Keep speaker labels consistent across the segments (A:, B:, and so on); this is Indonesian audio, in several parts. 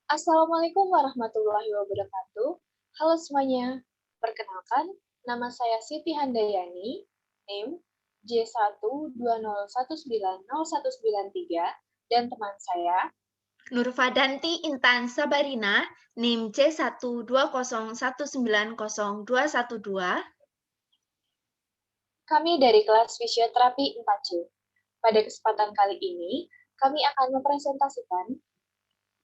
A: Assalamualaikum warahmatullahi wabarakatuh. Halo semuanya. Perkenalkan, nama saya Siti Handayani, NIM J120190193, dan teman saya.
B: Nurfadanti Intan Sabarina, NIM C120190212.
A: Kami dari kelas fisioterapi 4C. Pada kesempatan kali ini, kami akan mempresentasikan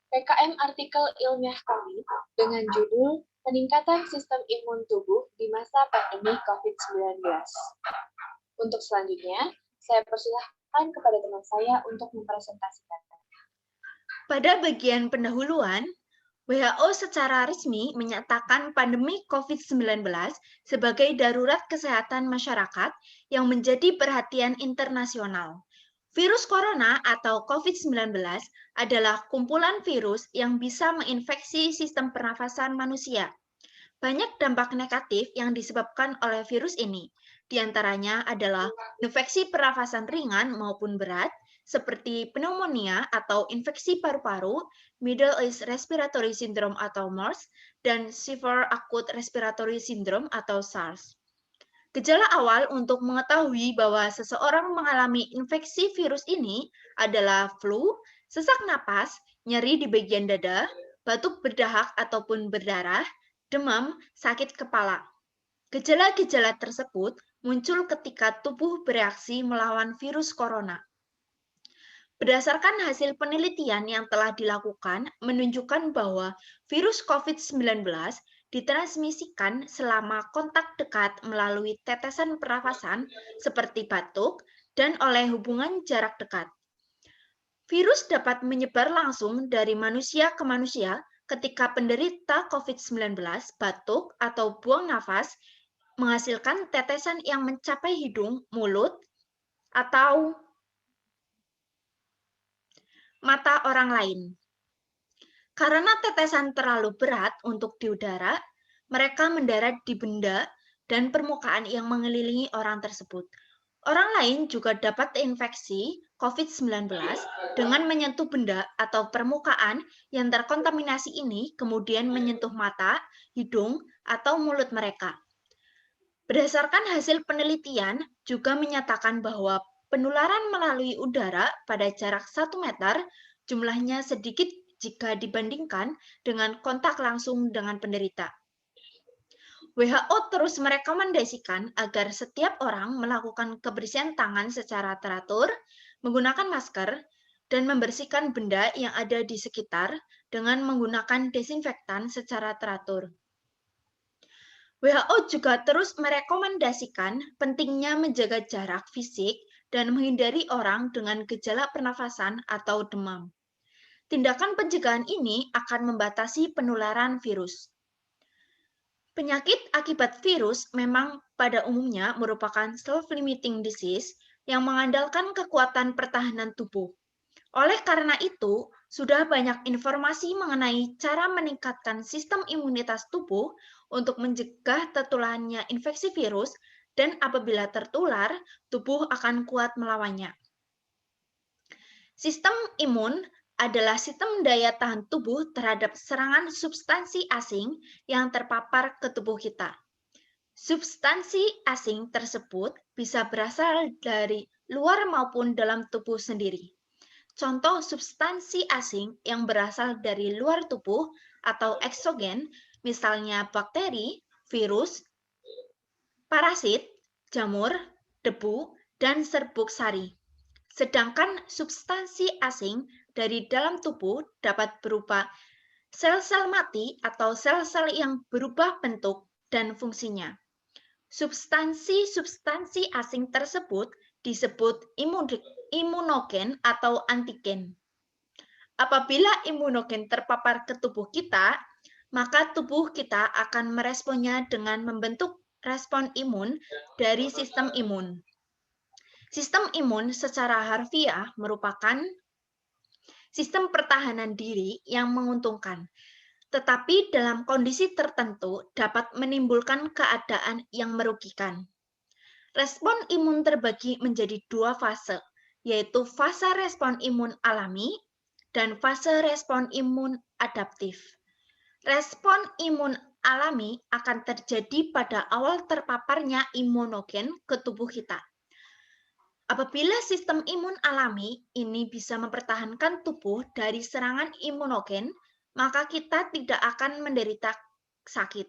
A: PKM artikel ilmiah kami dengan judul Peningkatan Sistem Imun Tubuh di Masa Pandemi COVID-19. Untuk selanjutnya, saya persilahkan kepada teman saya untuk mempresentasikan.
B: Pada bagian pendahuluan, WHO secara resmi menyatakan pandemi COVID-19 sebagai darurat kesehatan masyarakat yang menjadi perhatian internasional. Virus corona atau COVID-19 adalah kumpulan virus yang bisa menginfeksi sistem pernafasan manusia. Banyak dampak negatif yang disebabkan oleh virus ini. Di antaranya adalah infeksi pernafasan ringan maupun berat, seperti pneumonia atau infeksi paru-paru, Middle East Respiratory Syndrome atau MERS, dan Severe Acute Respiratory Syndrome atau SARS. Gejala awal untuk mengetahui bahwa seseorang mengalami infeksi virus ini adalah flu, sesak napas, nyeri di bagian dada, batuk berdahak ataupun berdarah, demam, sakit kepala. Gejala-gejala tersebut muncul ketika tubuh bereaksi melawan virus corona. Berdasarkan hasil penelitian yang telah dilakukan, menunjukkan bahwa virus COVID-19 ditransmisikan selama kontak dekat melalui tetesan pernafasan seperti batuk dan oleh hubungan jarak dekat. Virus dapat menyebar langsung dari manusia ke manusia ketika penderita COVID-19 batuk atau buang nafas menghasilkan tetesan yang mencapai hidung, mulut, atau mata orang lain. Karena tetesan terlalu berat untuk di udara, mereka mendarat di benda dan permukaan yang mengelilingi orang tersebut. Orang lain juga dapat terinfeksi COVID-19 dengan menyentuh benda atau permukaan yang terkontaminasi ini, kemudian menyentuh mata, hidung, atau mulut mereka. Berdasarkan hasil penelitian juga menyatakan bahwa penularan melalui udara pada jarak 1 meter jumlahnya sedikit jika dibandingkan dengan kontak langsung dengan penderita. WHO terus merekomendasikan agar setiap orang melakukan kebersihan tangan secara teratur, menggunakan masker, dan membersihkan benda yang ada di sekitar dengan menggunakan desinfektan secara teratur. WHO juga terus merekomendasikan pentingnya menjaga jarak fisik dan menghindari orang dengan gejala pernafasan atau demam. Tindakan pencegahan ini akan membatasi penularan virus. Penyakit akibat virus memang pada umumnya merupakan self-limiting disease yang mengandalkan kekuatan pertahanan tubuh. Oleh karena itu, sudah banyak informasi mengenai cara meningkatkan sistem imunitas tubuh untuk mencegah tertularnya infeksi virus, dan apabila tertular, tubuh akan kuat melawannya. Sistem imun adalah sistem daya tahan tubuh terhadap serangan substansi asing yang terpapar ke tubuh kita. Substansi asing tersebut bisa berasal dari luar maupun dalam tubuh sendiri. Contoh substansi asing yang berasal dari luar tubuh atau eksogen, misalnya bakteri, virus, parasit, jamur, debu, dan serbuk sari. Sedangkan substansi asing dari dalam tubuh dapat berupa sel-sel mati atau sel-sel yang berubah bentuk dan fungsinya. Substansi-substansi asing tersebut disebut imunogen atau antigen. Apabila imunogen terpapar ke tubuh kita, maka tubuh kita akan meresponnya dengan membentuk respon imun dari sistem imun. Sistem imun secara harfiah merupakan sistem pertahanan diri yang menguntungkan, tetapi dalam kondisi tertentu dapat menimbulkan keadaan yang merugikan. Respon imun terbagi menjadi 2 fase, yaitu fase respon imun alami dan fase respon imun adaptif. Respon imun alami akan terjadi pada awal terpaparnya imunogen ke tubuh kita. Apabila sistem imun alami ini bisa mempertahankan tubuh dari serangan imunogen, maka kita tidak akan menderita sakit.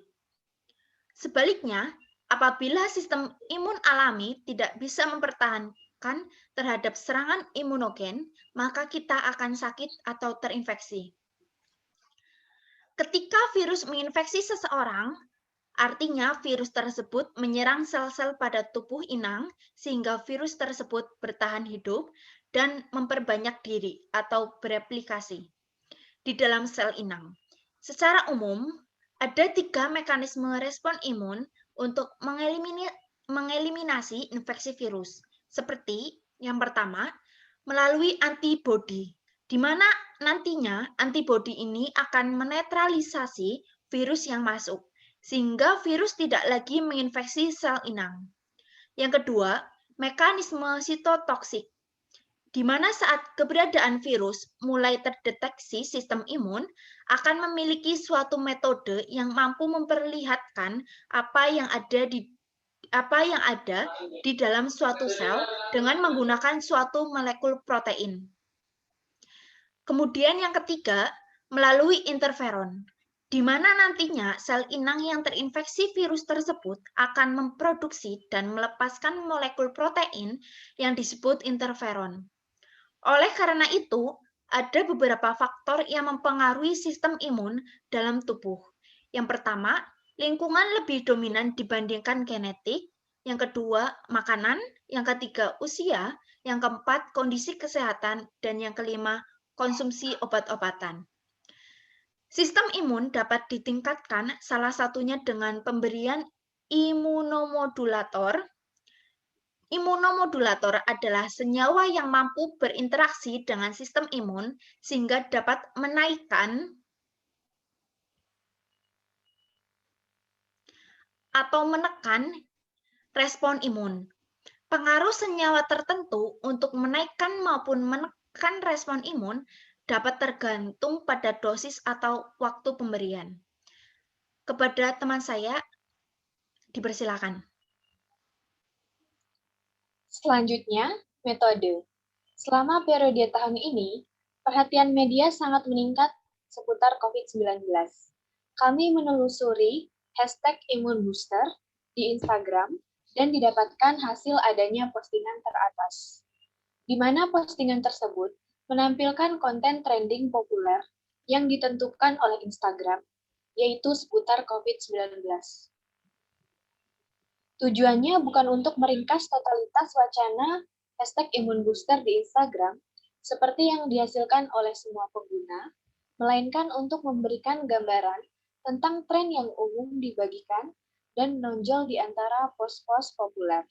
B: Sebaliknya, apabila sistem imun alami tidak bisa mempertahankan terhadap serangan imunogen, maka kita akan sakit atau terinfeksi. Ketika virus menginfeksi seseorang, artinya virus tersebut menyerang sel-sel pada tubuh inang sehingga virus tersebut bertahan hidup dan memperbanyak diri atau bereplikasi di dalam sel inang. Secara umum, ada 3 mekanisme respon imun untuk mengeliminasi infeksi virus. Seperti yang pertama, melalui antibodi, di mana nantinya antibodi ini akan menetralisasi virus yang masuk, sehingga virus tidak lagi menginfeksi sel inang. Yang kedua, mekanisme sitotoksik, di mana saat keberadaan virus mulai terdeteksi sistem imun akan memiliki suatu metode yang mampu memperlihatkan apa yang ada di dalam suatu sel dengan menggunakan suatu molekul protein. Kemudian yang ketiga, melalui interferon, di mana nantinya sel inang yang terinfeksi virus tersebut akan memproduksi dan melepaskan molekul protein yang disebut interferon. Oleh karena itu, ada beberapa faktor yang mempengaruhi sistem imun dalam tubuh. Yang pertama, lingkungan lebih dominan dibandingkan genetik. Yang kedua, makanan. Yang ketiga, usia. Yang keempat, kondisi kesehatan. Dan yang kelima, konsumsi obat-obatan. Sistem imun dapat ditingkatkan salah satunya dengan pemberian imunomodulator. Imunomodulator adalah senyawa yang mampu berinteraksi dengan sistem imun sehingga dapat menaikkan atau menekan respon imun. Pengaruh senyawa tertentu untuk menaikkan maupun menekan respon imun dapat tergantung pada dosis atau waktu pemberian. Kepada teman saya, dipersilakan.
A: Selanjutnya, metode. Selama periode tahun ini, perhatian media sangat meningkat seputar COVID-19. Kami menelusuri #imunbooster di Instagram dan didapatkan hasil adanya postingan teratas, di mana postingan tersebut menampilkan konten trending populer yang ditentukan oleh Instagram, yaitu seputar COVID-19. Tujuannya bukan untuk meringkas totalitas wacana #imunbooster di Instagram, seperti yang dihasilkan oleh semua pengguna, melainkan untuk memberikan gambaran tentang tren yang umum dibagikan dan menonjol di antara post-post populer.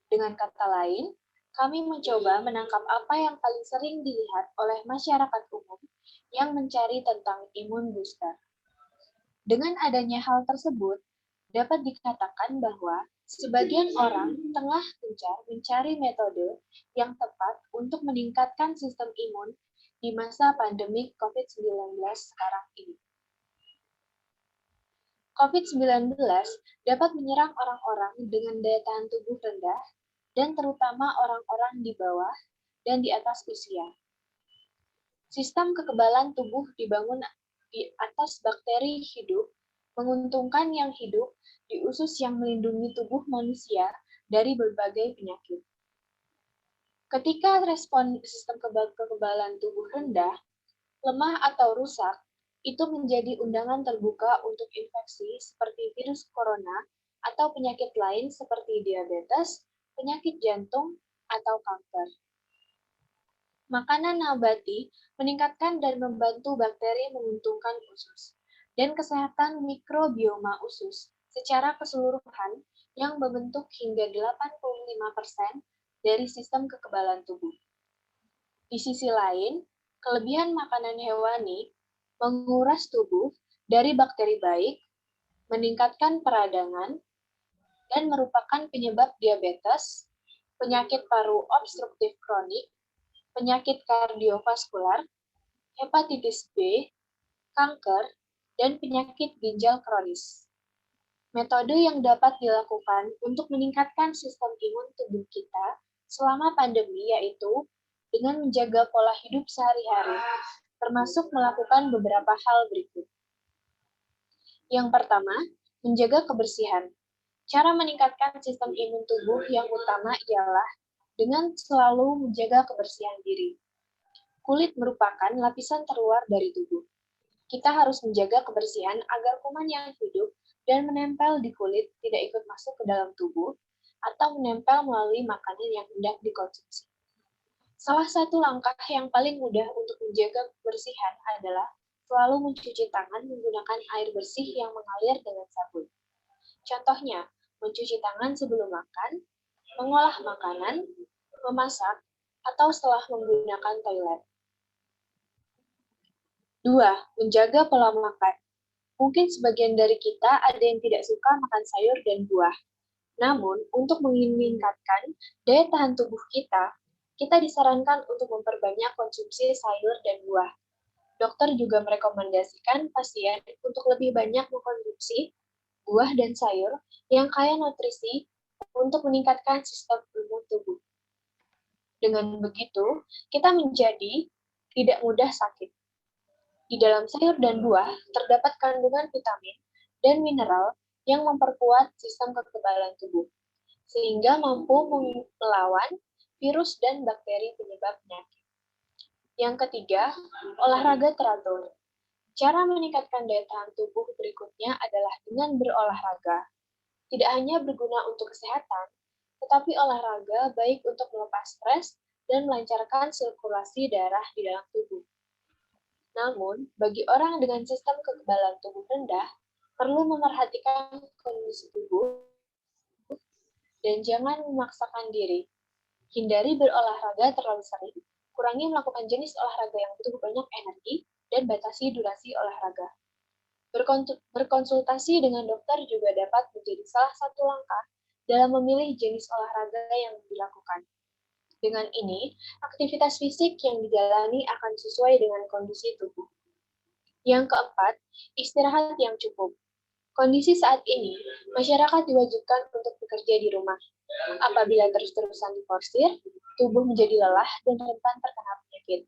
A: Dengan kata lain, kami mencoba menangkap apa yang paling sering dilihat oleh masyarakat umum yang mencari tentang imun booster. Dengan adanya hal tersebut, dapat dikatakan bahwa sebagian orang tengah gencar mencari metode yang tepat untuk meningkatkan sistem imun di masa pandemi COVID-19 sekarang ini. COVID-19 dapat menyerang orang-orang dengan daya tahan tubuh rendah dan terutama orang-orang di bawah dan di atas usia. Sistem kekebalan tubuh dibangun di atas bakteri hidup, menguntungkan yang hidup di usus yang melindungi tubuh manusia dari berbagai penyakit. Ketika respon sistem kekebalan tubuh rendah, lemah atau rusak, itu menjadi undangan terbuka untuk infeksi seperti virus corona atau penyakit lain seperti diabetes, penyakit jantung, atau kanker. Makanan nabati meningkatkan dan membantu bakteri menguntungkan usus dan kesehatan mikrobioma usus secara keseluruhan yang membentuk hingga 85% dari sistem kekebalan tubuh. Di sisi lain, kelebihan makanan hewani menguras tubuh dari bakteri baik, meningkatkan peradangan, dan merupakan penyebab diabetes, penyakit paru obstruktif kronik, penyakit kardiovaskular, hepatitis B, kanker, dan penyakit ginjal kronis. Metode yang dapat dilakukan untuk meningkatkan sistem imun tubuh kita selama pandemi yaitu dengan menjaga pola hidup sehari-hari, termasuk melakukan beberapa hal berikut. Yang pertama, menjaga kebersihan. Cara meningkatkan sistem imun tubuh yang utama ialah dengan selalu menjaga kebersihan diri. Kulit merupakan lapisan terluar dari tubuh. Kita harus menjaga kebersihan agar kuman yang hidup dan menempel di kulit tidak ikut masuk ke dalam tubuh atau menempel melalui makanan yang hendak dikonsumsi. Salah satu langkah yang paling mudah untuk menjaga kebersihan adalah selalu mencuci tangan menggunakan air bersih yang mengalir dengan sabun. Contohnya, mencuci tangan sebelum makan, mengolah makanan, memasak, atau setelah menggunakan toilet. 2. Menjaga pola makan. Mungkin sebagian dari kita ada yang tidak suka makan sayur dan buah. Namun, untuk meningkatkan daya tahan tubuh kita disarankan untuk memperbanyak konsumsi sayur dan buah. Dokter juga merekomendasikan pasien untuk lebih banyak mengkonsumsi buah dan sayur yang kaya nutrisi untuk meningkatkan sistem imun tubuh. Dengan begitu, kita menjadi tidak mudah sakit. Di dalam sayur dan buah terdapat kandungan vitamin dan mineral yang memperkuat sistem kekebalan tubuh, sehingga mampu melawan virus dan bakteri penyebab penyakit. Yang ketiga, olahraga teratur. Cara meningkatkan daya tahan tubuh berikutnya adalah dengan berolahraga. Tidak hanya berguna untuk kesehatan, tetapi olahraga baik untuk melepas stres dan melancarkan sirkulasi darah di dalam tubuh. Namun, bagi orang dengan sistem kekebalan tubuh rendah, perlu memerhatikan kondisi tubuh dan jangan memaksakan diri. Hindari berolahraga terlalu sering, kurangi melakukan jenis olahraga yang butuh banyak energi, dan batasi durasi olahraga. Berkonsultasi dengan dokter juga dapat menjadi salah satu langkah dalam memilih jenis olahraga yang dilakukan. Dengan ini, aktivitas fisik yang dijalani akan sesuai dengan kondisi tubuh. Yang keempat, istirahat yang cukup. Kondisi saat ini, masyarakat diwajibkan untuk bekerja di rumah. Apabila terus-terusan diforsir, tubuh menjadi lelah dan rentan terkena penyakit.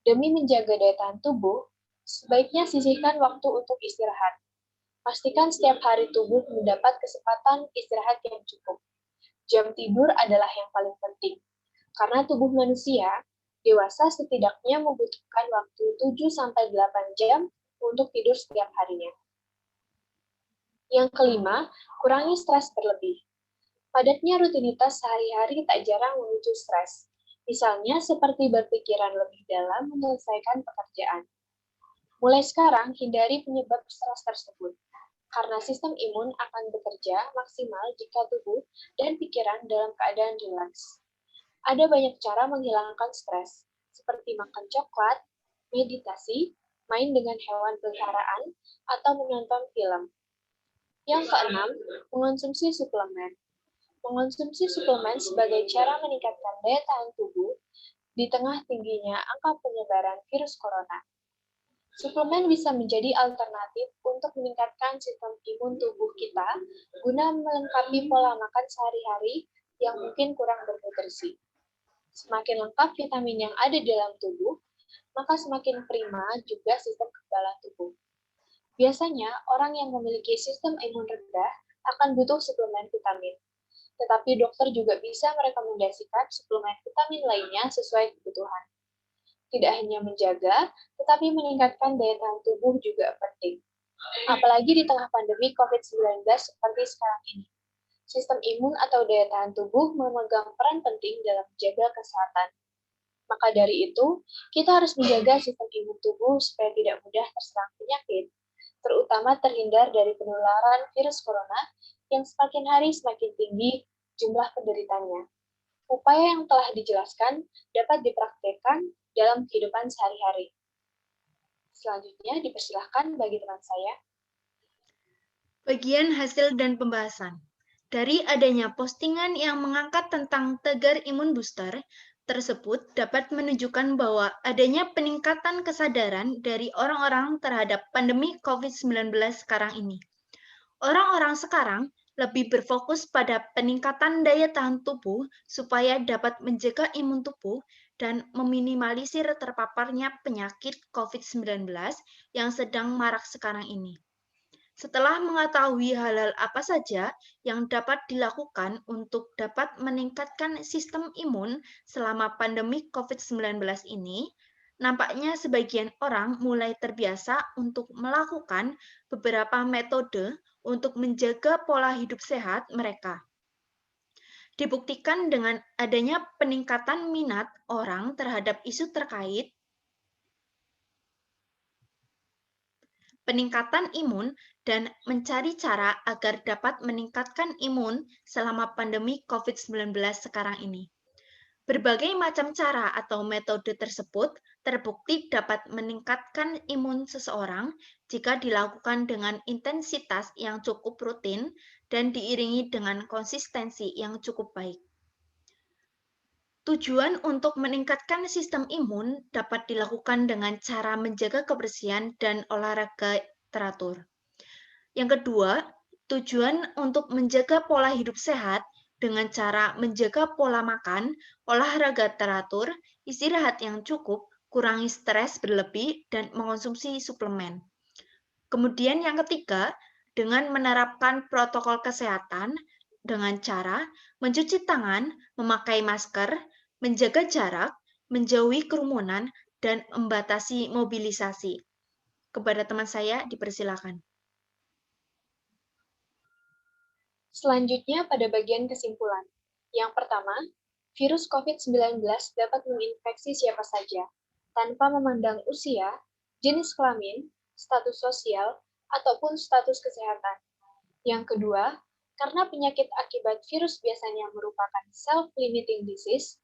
A: Demi menjaga daya tahan tubuh, sebaiknya sisihkan waktu untuk istirahat. Pastikan setiap hari tubuh mendapat kesempatan istirahat yang cukup. Jam tidur adalah yang paling penting, karena tubuh manusia dewasa setidaknya membutuhkan waktu 7-8 jam untuk tidur setiap harinya. Yang kelima, kurangi stres berlebih. Padatnya rutinitas sehari-hari tak jarang memicu stres. Misalnya seperti berpikiran lebih dalam menyelesaikan pekerjaan. Mulai sekarang, hindari penyebab stres tersebut, karena sistem imun akan bekerja maksimal jika tubuh dan pikiran dalam keadaan rileks. Ada banyak cara menghilangkan stres, seperti makan coklat, meditasi, main dengan hewan peliharaan, atau menonton film. Yang keenam, mengonsumsi suplemen. Mengonsumsi suplemen sebagai cara meningkatkan daya tahan tubuh di tengah tingginya angka penyebaran virus corona. Suplemen bisa menjadi alternatif untuk meningkatkan sistem imun tubuh kita guna melengkapi pola makan sehari-hari yang mungkin kurang bernutrisi. Semakin lengkap vitamin yang ada di dalam tubuh, maka semakin prima juga sistem kekebalan tubuh. Biasanya, orang yang memiliki sistem imun rendah akan butuh suplemen vitamin. Tetapi dokter juga bisa merekomendasikan suplemen vitamin lainnya sesuai kebutuhan. Tidak hanya menjaga, tetapi meningkatkan daya tahan tubuh juga penting. Apalagi di tengah pandemi COVID-19 seperti sekarang ini. Sistem imun atau daya tahan tubuh memegang peran penting dalam menjaga kesehatan. Maka dari itu, kita harus menjaga sistem imun tubuh supaya tidak mudah terserang penyakit, terutama terhindar dari penularan virus corona yang semakin hari semakin tinggi jumlah penderitanya. Upaya yang telah dijelaskan dapat dipraktikkan dalam kehidupan sehari-hari. Selanjutnya, dipersilahkan bagi teman saya.
B: Bagian hasil dan pembahasan. Dari adanya postingan yang mengangkat tentang tagar imun booster, tersebut dapat menunjukkan bahwa adanya peningkatan kesadaran dari orang-orang terhadap pandemi COVID-19 sekarang ini. Orang-orang sekarang lebih berfokus pada peningkatan daya tahan tubuh supaya dapat menjaga imun tubuh dan meminimalisir terpaparnya penyakit COVID-19 yang sedang marak sekarang ini. Setelah mengetahui hal-hal apa saja yang dapat dilakukan untuk dapat meningkatkan sistem imun selama pandemi COVID-19 ini, nampaknya sebagian orang mulai terbiasa untuk melakukan beberapa metode untuk menjaga pola hidup sehat mereka. Dibuktikan dengan adanya peningkatan minat orang terhadap isu terkait peningkatan imun dan mencari cara agar dapat meningkatkan imun selama pandemi COVID-19 sekarang ini. Berbagai macam cara atau metode tersebut terbukti dapat meningkatkan imun seseorang jika dilakukan dengan intensitas yang cukup rutin dan diiringi dengan konsistensi yang cukup baik. Tujuan untuk meningkatkan sistem imun dapat dilakukan dengan cara menjaga kebersihan dan olahraga teratur. Yang kedua, tujuan untuk menjaga pola hidup sehat dengan cara menjaga pola makan, olahraga teratur, istirahat yang cukup, kurangi stres berlebih, dan mengonsumsi suplemen. Kemudian yang ketiga, dengan menerapkan protokol kesehatan dengan cara mencuci tangan, memakai masker, menjaga jarak, menjauhi kerumunan, dan membatasi mobilisasi. Kepada teman saya, dipersilakan.
A: Selanjutnya pada bagian kesimpulan. Yang pertama, virus COVID-19 dapat menginfeksi siapa saja, tanpa memandang usia, jenis kelamin, status sosial, ataupun status kesehatan. Yang kedua, karena penyakit akibat virus biasanya merupakan self-limiting disease,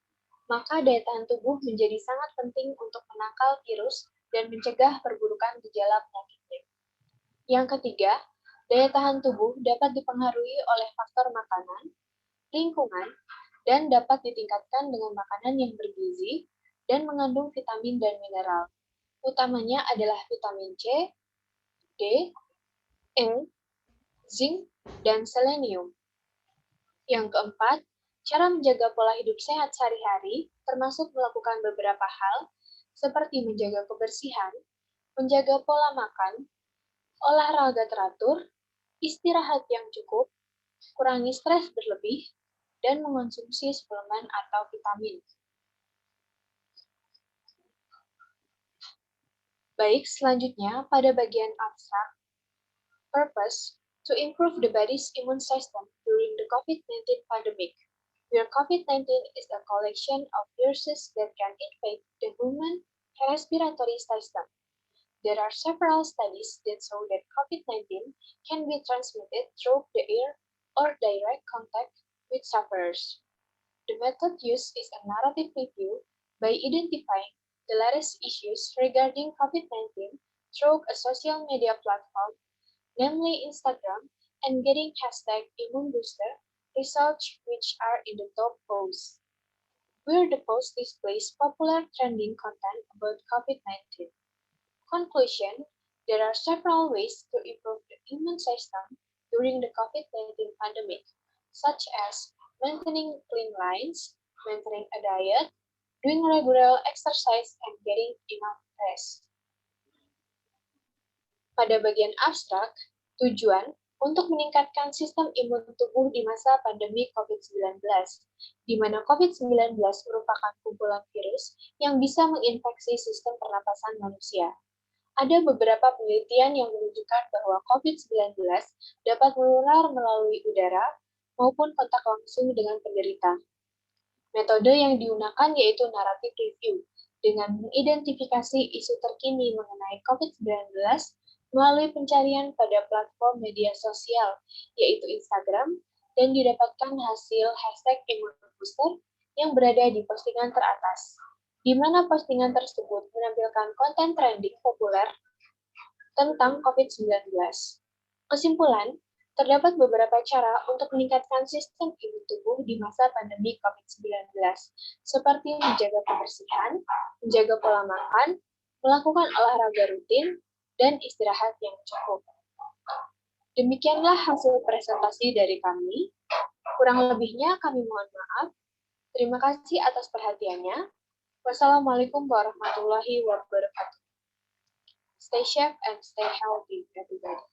A: maka daya tahan tubuh menjadi sangat penting untuk menangkal virus dan mencegah perburukan gejala penyakitnya. Yang ketiga, daya tahan tubuh dapat dipengaruhi oleh faktor makanan, lingkungan, dan dapat ditingkatkan dengan makanan yang bergizi dan mengandung vitamin dan mineral. Utamanya adalah vitamin C, D, E, zinc, dan selenium. Yang keempat, cara menjaga pola hidup sehat sehari-hari termasuk melakukan beberapa hal seperti menjaga kebersihan, menjaga pola makan, olahraga teratur, istirahat yang cukup, kurangi stres berlebih, dan mengonsumsi suplemen atau vitamin. Baik, selanjutnya pada bagian abstrak, purpose to improve the body's immune system during the COVID-19 pandemic, where COVID-19 is a collection of viruses that can infect the human respiratory system. There are several studies that show that COVID-19 can be transmitted through the air or direct contact with sufferers. The method used is a narrative review by identifying the latest issues regarding COVID-19 through a social media platform, namely Instagram, and getting hashtag #ImmuneBooster results which are in the top posts, where the post displays popular trending content about COVID-19. Conclusion: there are several ways to improve the immune system during the COVID-19 pandemic, such as maintaining clean lines, maintaining a diet, doing regular exercise, and getting enough rest. Pada bagian abstrak, tujuan untuk meningkatkan sistem imun tubuh di masa pandemi COVID-19, di mana COVID-19 merupakan kumpulan virus yang bisa menginfeksi sistem pernapasan manusia. Ada beberapa penelitian yang menunjukkan bahwa COVID-19 dapat menular melalui udara maupun kontak langsung dengan penderita. Metode yang digunakan yaitu narrative review, dengan mengidentifikasi isu terkini mengenai COVID-19 melalui pencarian pada platform media sosial, yaitu Instagram, dan didapatkan hasil hashtag #ImmuneBooster yang berada di postingan teratas, di mana postingan tersebut menampilkan konten trending populer tentang COVID-19. Kesimpulan, Terdapat beberapa cara untuk meningkatkan sistem imun tubuh di masa pandemi COVID-19, seperti menjaga kebersihan, menjaga pola makan, melakukan olahraga rutin, dan istirahat yang cukup. Demikianlah hasil presentasi dari kami. Kurang lebihnya kami mohon maaf. Terima kasih atas perhatiannya. Wassalamualaikum warahmatullahi wabarakatuh. Stay safe and stay healthy, everybody.